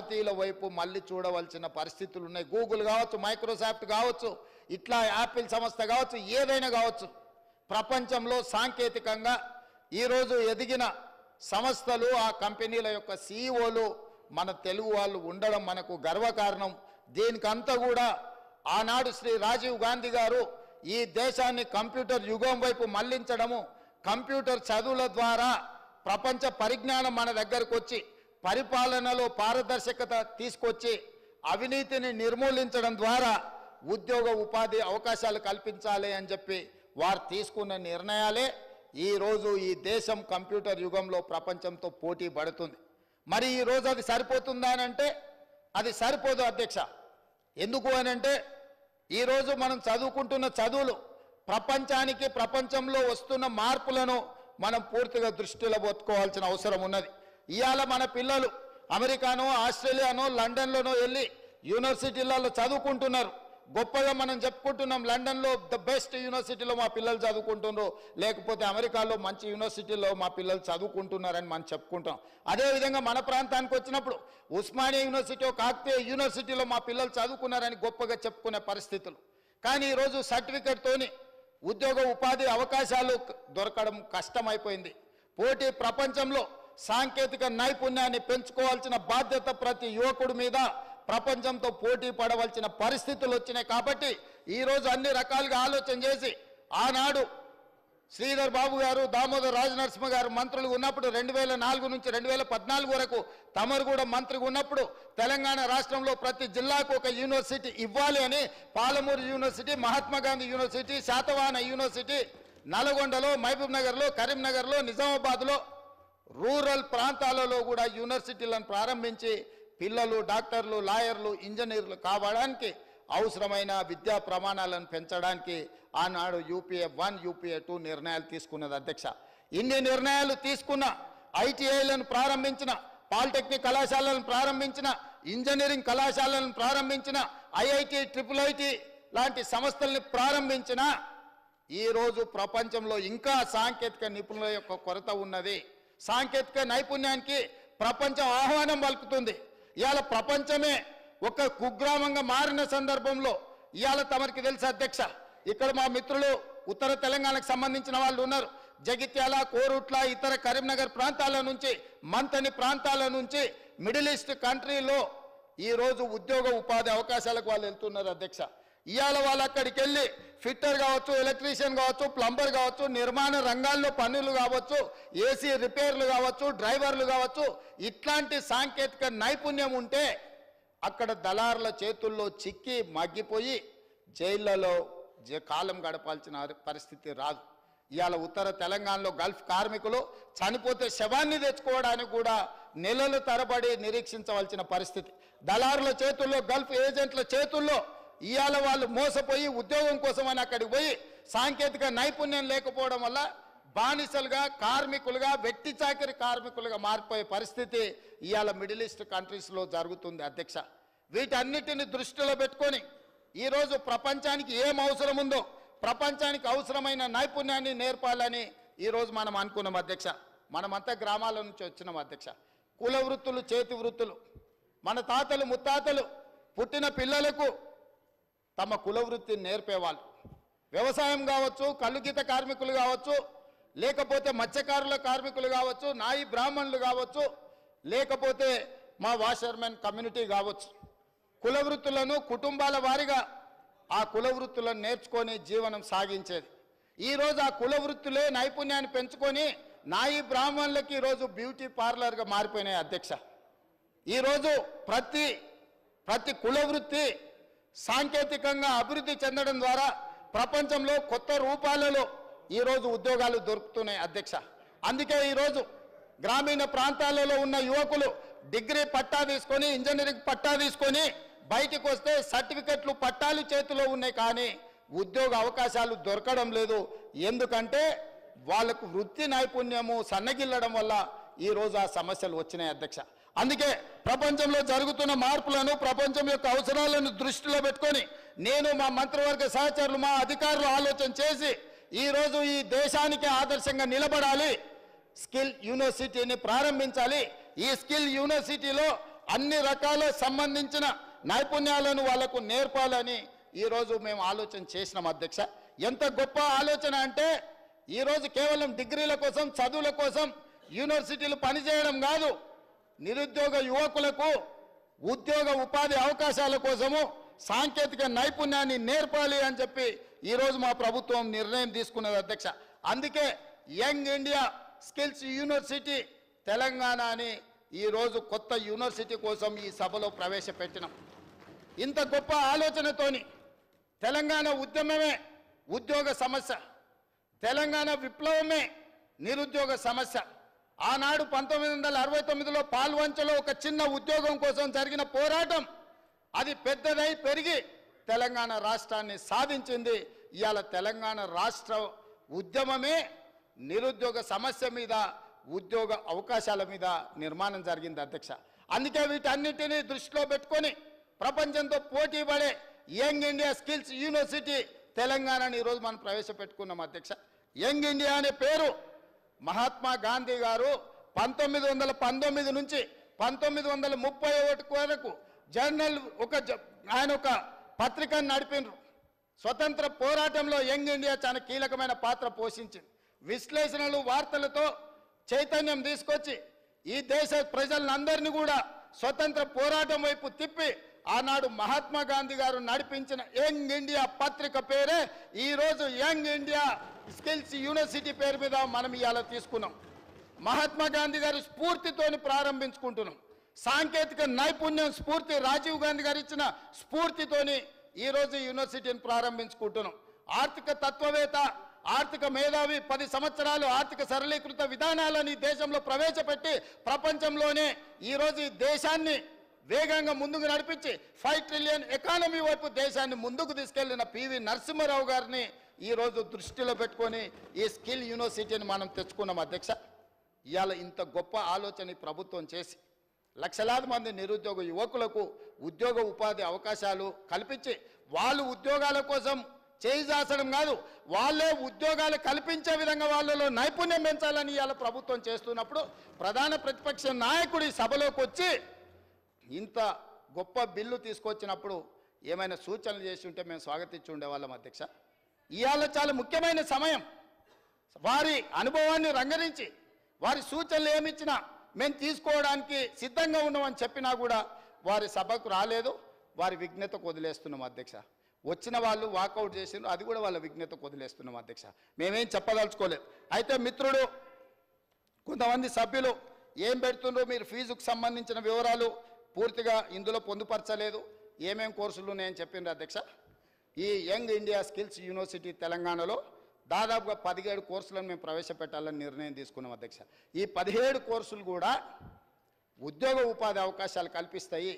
భారతీయుల వైపు మళ్ళీ చూడవలసిన పరిస్థితులు ఉన్నాయి. గూగుల్ కావచ్చు, మైక్రోసాఫ్ట్ కావచ్చు, ఇట్లా యాపిల్ సంస్థ కావచ్చు, ఏదైనా కావచ్చు, ప్రపంచంలో సాంకేతికంగా ఈరోజు ఎదిగిన సంస్థలు, ఆ కంపెనీల యొక్క సీఈఓలు మన తెలుగు వాళ్ళు ఉండడం మనకు గర్వకారణం. దీనికంతా కూడా ఆనాడు శ్రీ రాజీవ్ గాంధీ గారు ఈ దేశాన్ని కంప్యూటర్ యుగం వైపు మళ్లించడము, కంప్యూటర్ చదువుల ద్వారా ప్రపంచ పరిజ్ఞానం మన దగ్గరకు వచ్చి పరిపాలనలో పారదర్శకత తీసుకొచ్చి అవినీతిని నిర్మూలించడం ద్వారా ఉద్యోగ ఉపాధి అవకాశాలు కల్పించాలి అని చెప్పి వారు తీసుకున్న నిర్ణయాలే ఈరోజు ఈ దేశం కంప్యూటర్ యుగంలో ప్రపంచంతో పోటీ పడుతుంది. మరి ఈరోజు అది సరిపోతుందా అని అంటే అది సరిపోదు అధ్యక్ష. ఎందుకు అని అంటే ఈరోజు మనం చదువుకుంటున్న చదువులు ప్రపంచానికి, ప్రపంచంలో వస్తున్న మార్పులను మనం పూర్తిగా దృష్టిలో పెట్టుకోవాల్సిన అవసరం ఉన్నది. ఇవాళ మన పిల్లలు అమెరికానో, ఆస్ట్రేలియానో, లండన్లోనో వెళ్ళి యూనివర్సిటీలలో చదువుకుంటున్నారు. గొప్పగా మనం చెప్పుకుంటున్నాం, లండన్లో ద బెస్ట్ యూనివర్సిటీలో మా పిల్లలు చదువుకుంటున్నారు, లేకపోతే అమెరికాలో మంచి యూనివర్సిటీలో మా పిల్లలు చదువుకుంటున్నారని మనం చెప్పుకుంటాం. అదేవిధంగా మన ప్రాంతానికి వచ్చినప్పుడు ఉస్మానియా యూనివర్సిటీ, కాకతీయ యూనివర్సిటీలో మా పిల్లలు చదువుకున్నారని గొప్పగా చెప్పుకునే పరిస్థితులు. కానీ ఈరోజు సర్టిఫికెట్తోని ఉద్యోగ ఉపాధి అవకాశాలు దొరకడం కష్టమైపోయింది. పోటీ ప్రపంచంలో సాంకేతిక నైపుణ్యాన్ని పెంచుకోవాల్సిన బాధ్యత ప్రతి యువకుడి మీద ప్రపంచంతో పోటీ పడవలసిన పరిస్థితులు వచ్చినాయి. కాబట్టి ఈరోజు అన్ని రకాలుగా ఆలోచన చేసి ఆనాడు శ్రీధర్ బాబు గారు, దామోదర్ రాజనరసింహ గారు మంత్రులు ఉన్నప్పుడు 2004 నుంచి 2014 వరకు తమరు కూడా మంత్రిగా ఉన్నప్పుడు తెలంగాణ రాష్ట్రంలో ప్రతి జిల్లాకు ఒక యూనివర్సిటీ ఇవ్వాలి అని Palamuru university, Mahatma Gandhi university, Satavahana university, నల్గొండలో, మహబూబ్ నగర్లో, కరీంనగర్లో, నిజామాబాద్లో రూరల్ ప్రాంతాలలో కూడా యూనివర్సిటీలను ప్రారంభించి పిల్లలు డాక్టర్లు, లాయర్లు, ఇంజనీర్లు కావడానికి అవసరమైన విద్యా ప్రమాణాలను పెంచడానికి ఆనాడు UPA 1, UPA 2 నిర్ణయాలు తీసుకున్నది అధ్యక్ష. ఇన్ని నిర్ణయాలు తీసుకున్న, ITIలను ప్రారంభించిన, పాలిటెక్నిక్ కళాశాలను ప్రారంభించిన, ఇంజనీరింగ్ కళాశాలను ప్రారంభించిన, IIT, IIIT లాంటి సంస్థల్ని ప్రారంభించిన ఈరోజు ప్రపంచంలో ఇంకా సాంకేతిక నిపుణుల యొక్క కొరత ఉన్నది. సాంకేతిక నైపుణ్యానికి ప్రపంచం ఆహ్వానం పలుకుతుంది. ఇవాళ ప్రపంచమే ఒక కుగ్రామంగా మారిన సందర్భంలో ఇవాళ తమరికి తెలుసు అధ్యక్ష, ఇక్కడ మా మిత్రులు ఉత్తర తెలంగాణకు సంబంధించిన వాళ్ళు ఉన్నారు. జగిత్యాల, కోరుట్ల, ఇతర కరీంనగర్ ప్రాంతాల నుంచి, మంతని ప్రాంతాల నుంచి మిడిల్ ఈస్ట్ కంట్రీలో ఈరోజు ఉద్యోగ ఉపాధి అవకాశాలకు వాళ్ళు వెళ్తున్నారు అధ్యక్ష. ఇవాళ వాళ్ళు అక్కడికి వెళ్ళి ఫిట్టర్ కావచ్చు, ఎలక్ట్రీషియన్ కావచ్చు, ప్లంబర్ కావచ్చు, నిర్మాణ రంగాల్లో పనులు కావచ్చు, AC రిపేర్లు కావచ్చు, డ్రైవర్లు కావచ్చు, ఇట్లాంటి సాంకేతిక నైపుణ్యం ఉంటే అక్కడ దళారుల చేతుల్లో చిక్కి మగ్గిపోయి జైళ్లలో కాలం గడపాల్సిన పరిస్థితి రాదు. ఇవాళ ఉత్తర తెలంగాణలో గల్ఫ్ కార్మికులు చనిపోతే శవాన్ని తెచ్చుకోవడానికి కూడా నెలల తరబడి నిరీక్షించవలసిన పరిస్థితి. దళారుల చేతుల్లో, గల్ఫ్ ఏజెంట్ల చేతుల్లో ఇవాళ వాళ్ళు మోసపోయి ఉద్యోగం కోసమని అక్కడికి పోయి సాంకేతిక నైపుణ్యం లేకపోవడం వల్ల బానిసలుగా, కార్మికులుగా, వెట్టి చాకిరి కార్మికులుగా మారిపోయే పరిస్థితి ఇవాళ మిడిల్ ఈస్ట్ కంట్రీస్లో జరుగుతుంది అధ్యక్ష. వీటన్నిటిని దృష్టిలో పెట్టుకొని ఈరోజు ప్రపంచానికి ఏం అవసరం ఉందో ప్రపంచానికి అవసరమైన నైపుణ్యాన్ని నేర్పాలని ఈరోజు మనం అనుకున్నాం అధ్యక్ష. మనమంతా గ్రామాల నుంచి వచ్చినాం అధ్యక్ష. కుల వృత్తులు, చేతి వృత్తులు, మన తాతలు ముత్తాతలు పుట్టిన పిల్లలకు తమ కుల వృత్తిని నేర్పేవాళ్ళు. వ్యవసాయం కావచ్చు, కల్లుగీత కార్మికులు కావచ్చు, లేకపోతే మత్స్యకారుల కార్మికులు కావచ్చు, నాయి బ్రాహ్మణులు కావచ్చు, లేకపోతే మా వాషర్మెన్ కమ్యూనిటీ కావచ్చు, కుల వృత్తులను కుటుంబాల వారిగా ఆ కుల వృత్తులను నేర్చుకొని జీవనం సాగించేది. ఈరోజు ఆ కుల వృత్తులే నైపుణ్యాన్ని పెంచుకొని నాయి బ్రాహ్మణులకి ఈరోజు బ్యూటీ పార్లర్గా మారిపోయినాయి అధ్యక్ష. ఈరోజు ప్రతి కుల వృత్తి సాంకేతికంగా అభివృద్ధి చెందడం ద్వారా ప్రపంచంలో కొత్త రూపాలలో ఈరోజు ఉద్యోగాలు దొరుకుతున్నాయి అధ్యక్ష. అందుకే ఈరోజు గ్రామీణ ప్రాంతాలలో ఉన్న యువకులు డిగ్రీ పట్టా తీసుకొని, ఇంజనీరింగ్ పట్టా తీసుకొని బయటికి వస్తే సర్టిఫికెట్లు, పట్టాలు చేతిలో ఉన్నాయి, కానీ ఉద్యోగ అవకాశాలు దొరకడం లేదు. ఎందుకంటే వాళ్ళకు వృత్తి నైపుణ్యము సన్నగిల్లడం వల్ల ఈరోజు ఆ సమస్యలు వచ్చినాయి అధ్యక్ష. అందుకే ప్రపంచంలో జరుగుతున్న మార్పులను, ప్రపంచం యొక్క అవసరాలను దృష్టిలో పెట్టుకొని నేను, మా మంత్రివర్గ సహచరులు, మా అధికారులు ఆలోచన చేసి ఈరోజు ఈ దేశానికి ఆదర్శంగా నిలబడాలి, స్కిల్ యూనివర్సిటీని ప్రారంభించాలి. ఈ స్కిల్ యూనివర్సిటీలో అన్ని రకాల సంబంధించిన నైపుణ్యాలను వాళ్ళకు నేర్పాలని ఈరోజు మేము ఆలోచన చేసినాం అధ్యక్ష. ఎంత గొప్ప ఆలోచన అంటే ఈరోజు కేవలం డిగ్రీల కోసం చదువుల కోసం యూనివర్సిటీలు పనిచేయడం కాదు, నిరుద్యోగ యువకులకు ఉద్యోగ ఉపాధి అవకాశాల కోసము సాంకేతిక నైపుణ్యాన్ని నేర్పాలి అని చెప్పి ఈరోజు మా ప్రభుత్వం నిర్ణయం తీసుకున్నది అధ్యక్ష. అందుకే young India skills university Telangana అని ఈరోజు కొత్త యూనివర్సిటీ కోసం ఈ సభలో ప్రవేశపెట్టినాం. ఇంత గొప్ప ఆలోచనతోని తెలంగాణ ఉద్యమమే ఉద్యోగ సమస్య, తెలంగాణ విప్లవమే నిరుద్యోగ సమస్య. ఆనాడు 1969లో పాల్వంచలో ఒక చిన్న ఉద్యోగం కోసం జరిగిన పోరాటం అది పెద్దదై పెరిగి తెలంగాణ రాష్ట్రాన్ని సాధించింది. ఇవాళ తెలంగాణ రాష్ట్ర ఉద్యమమే నిరుద్యోగ సమస్య మీద, ఉద్యోగ అవకాశాల మీద నిర్మాణం జరిగింది అధ్యక్ష. అందుకే వీటన్నిటినీ దృష్టిలో పెట్టుకొని ప్రపంచంతో పోటీ పడే యంగ్ ఇండియా స్కిల్స్ యూనివర్సిటీ తెలంగాణని ఈరోజు మనం ప్రవేశపెట్టుకున్నాం అధ్యక్ష. యంగ్ ఇండియా అనే పేరు మహాత్మా గాంధీ గారు 1919 నుంచి 1931 వరకు జర్నల్ ఆయన ఒక పత్రికను నడిపినారు. స్వతంత్ర పోరాటంలో యంగ్ ఇండియా చాలా కీలకమైన పాత్ర పోషించింది. విశ్లేషణలు వార్తలతో చైతన్యం తీసుకొచ్చి ఈ దేశ ప్రజలందరినీ కూడా స్వతంత్ర పోరాటం వైపు తిప్పి ఆనాడు మహాత్మా గాంధీ గారు నడిపించిన యంగ్ ఇండియా పత్రిక పేరే ఈరోజు యంగ్ ఇండియా స్కిల్స్ యూనివర్సిటీ పేరు మీద మనం ఇవాళ తీసుకున్నాం. మహాత్మా గాంధీ గారి స్ఫూర్తితోని ప్రారంభించుకుంటున్నాం. సాంకేతిక నైపుణ్యం స్ఫూర్తి రాజీవ్ గాంధీ గారు ఇచ్చిన స్ఫూర్తితోని ఈరోజు యూనివర్సిటీని ప్రారంభించుకుంటున్నాం. ఆర్థిక తత్వవేత్త, ఆర్థిక మేధావి 10 సంవత్సరాలు ఆర్థిక సరళీకృత విధానాలని దేశంలో ప్రవేశపెట్టి ప్రపంచంలోనే ఈరోజు ఈ దేశాన్ని వేగంగా ముందుకు నడిపించి 5 ట్రిలియన్ ఎకానమీ వైపు దేశాన్ని ముందుకు తీసుకెళ్లిన పివి నరసింహారావు గారిని ఈరోజు దృష్టిలో పెట్టుకొని ఈ స్కిల్ యూనివర్సిటీని మనం తెచ్చుకున్నాం అధ్యక్ష. ఇవాళ ఇంత గొప్ప ఆలోచన ప్రభుత్వం చేసి లక్షలాది మంది నిరుద్యోగ యువకులకు ఉద్యోగ ఉపాధి అవకాశాలు కల్పించి వాళ్ళు ఉద్యోగాల కోసం చేయిజాసడం కాదు, వాళ్ళే ఉద్యోగాలు కల్పించే విధంగా వాళ్ళలో నైపుణ్యం పెంచాలని ఇవాళ ప్రభుత్వం చేస్తున్నప్పుడు ప్రధాన ప్రతిపక్ష నాయకుడు ఈ సభలోకి వచ్చి ఇంత గొప్ప బిల్లు తీసుకొచ్చినప్పుడు ఏమైనా సూచనలు చేసి ఉంటే మేము స్వాగతించి ఉండేవాళ్ళం అధ్యక్ష. ఇవాళ చాలా ముఖ్యమైన సమయం. వారి అనుభవాన్ని రంగరించి వారి సూచనలు ఏమిచ్చినా మేము తీసుకోవడానికి సిద్ధంగా ఉన్నామని చెప్పినా కూడా వారి సభకు రాలేదు. వారి విజ్ఞతకు వదిలేస్తున్నాం అధ్యక్ష. వచ్చిన వాళ్ళు వాకౌట్ చేసిండ్రు, అది కూడా వాళ్ళ విజ్ఞతకు వదిలేస్తున్నాం అధ్యక్ష. మేమేం చెప్పదలుచుకోలేదు. అయితే మిత్రుడు కొంతమంది సభ్యులు ఏం పెడుతుండ్రో మీరు ఫీజుకు సంబంధించిన వివరాలు పూర్తిగా ఇందులో పొందుపరచలేదు, ఏమేం కోర్సులు ఉన్నాయని చెప్పిండ్రు అధ్యక్ష. ఈ యంగ్ ఇండియా స్కిల్స్ యూనివర్సిటీ తెలంగాణలో దాదాపుగా 17 కోర్సులను మేము ప్రవేశపెట్టాలని నిర్ణయం తీసుకున్నాం అధ్యక్ష. ఈ 17 కోర్సులు కూడా ఉద్యోగ ఉపాధి అవకాశాలు కల్పిస్తాయి.